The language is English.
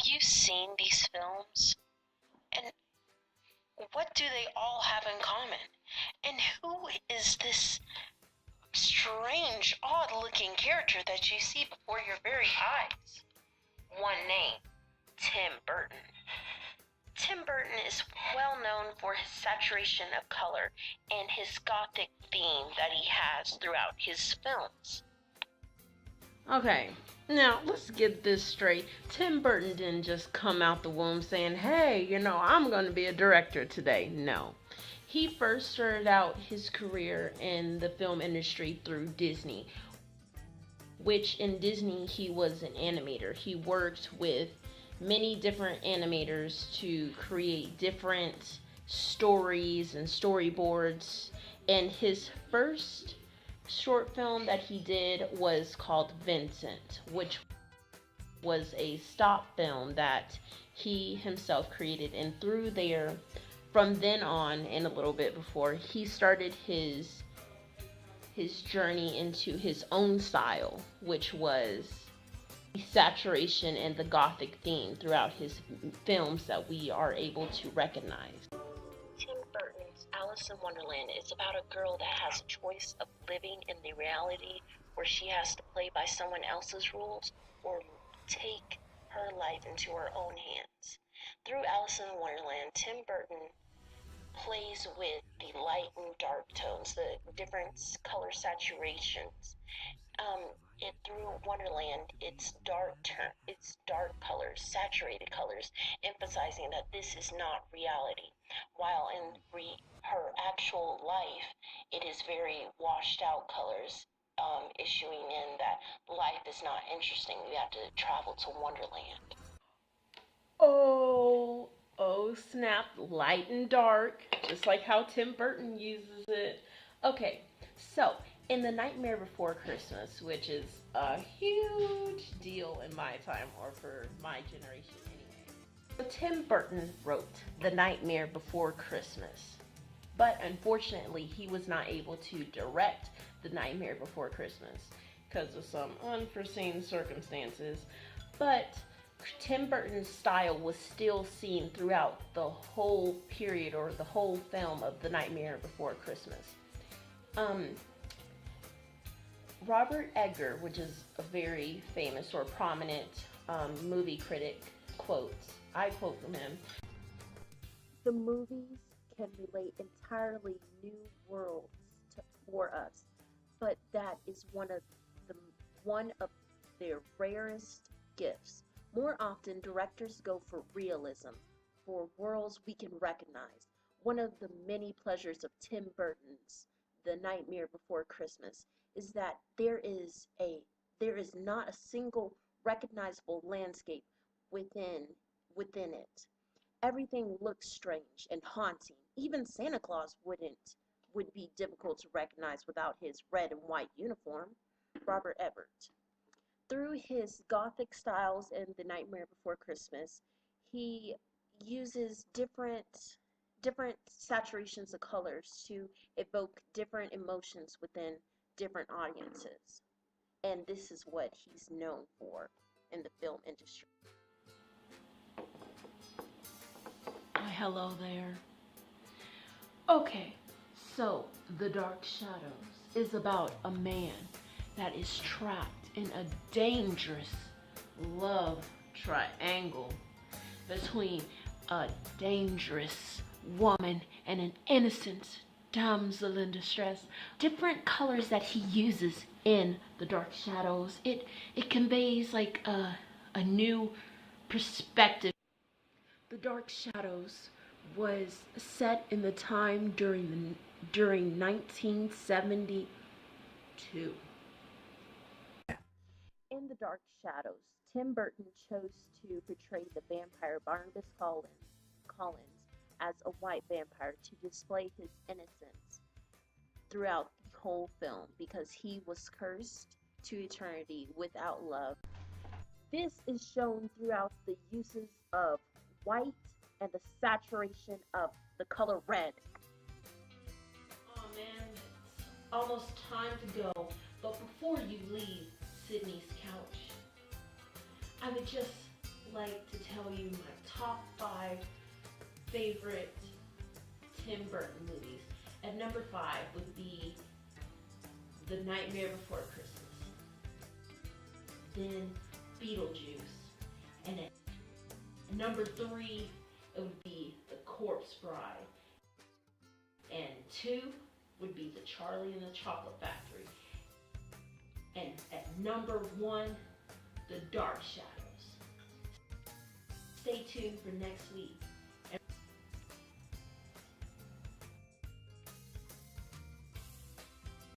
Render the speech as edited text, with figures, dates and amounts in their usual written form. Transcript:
you seen these films? And what do they all have in common? And who is this strange, odd-looking character that you see before your very eyes? One name, Tim Burton. Tim Burton is well known for his saturation of color and his gothic theme that he has throughout his films. Okay, now let's get this straight. Tim Burton didn't just come out the womb saying, hey, I'm going to be a director today. No. He first started out his career in the film industry through Disney, which in Disney he was an animator. He worked with many different animators to create different stories and storyboards. And his first short film that he did was called Vincent, which was a stop film that he himself created. And through there, from then on and a little bit before, he started his journey into his own style, which was the saturation and the gothic theme throughout his films that we are able to recognize. Tim Burton's Alice in Wonderland is about a girl that has a choice of living in the reality where she has to play by someone else's rules or take her life into her own hands. Through Alice in Wonderland, Tim Burton plays with the light and dark tones, the different color saturations. Through Wonderland, it's dark colors, saturated colors, emphasizing that this is not reality. While in her actual life, it is very washed out colors, issuing in that life is not interesting. We have to travel to Wonderland. Oh, snap, light and dark, just like how Tim Burton uses it. Okay, so in The Nightmare Before Christmas, which is a huge deal in my time, or for my generation anyway. So Tim Burton wrote The Nightmare Before Christmas, but unfortunately he was not able to direct The Nightmare Before Christmas because of some unforeseen circumstances. But Tim Burton's style was still seen throughout the whole period or the whole film of The Nightmare Before Christmas. Robert Edgar, which is a very famous or prominent movie critic, quotes, I quote from him, "The movies can relate entirely new worlds for us, but that is one of their rarest gifts. More often, directors go for realism, for worlds we can recognize. One of the many pleasures of Tim Burton's The Nightmare Before Christmas is that there is not a single recognizable landscape within it. Everything looks strange and haunting. Even Santa Claus would be difficult to recognize without his red and white uniform." Robert Ebert. Through his gothic styles in The Nightmare Before Christmas, he uses different saturations of colors to evoke different emotions within different audiences. And this is what he's known for in the film industry. Hello there. Okay, so The Dark Shadows is about a man that is trapped in a dangerous love triangle between a dangerous woman and an innocent damsel in distress. Different colors that he uses in The Dark Shadows, it conveys like a new perspective. The Dark Shadows was set in the time during 1972. In The Dark Shadows, Tim Burton chose to portray the vampire Barnabas Collins as a white vampire to display his innocence throughout the whole film because he was cursed to eternity without love. This is shown throughout the uses of white and the saturation of the color red. Oh man, it's almost time to go. But before you leave Sidney's couch, I would just like to tell you my top 5 favorite Tim Burton movies. At number 5 would be The Nightmare Before Christmas. Then Beetlejuice. And at number 3, it would be The Corpse Bride. And 2 would be The Charlie and the Chocolate Factory. And at number 1, The Dark Shadows. Stay tuned for next week.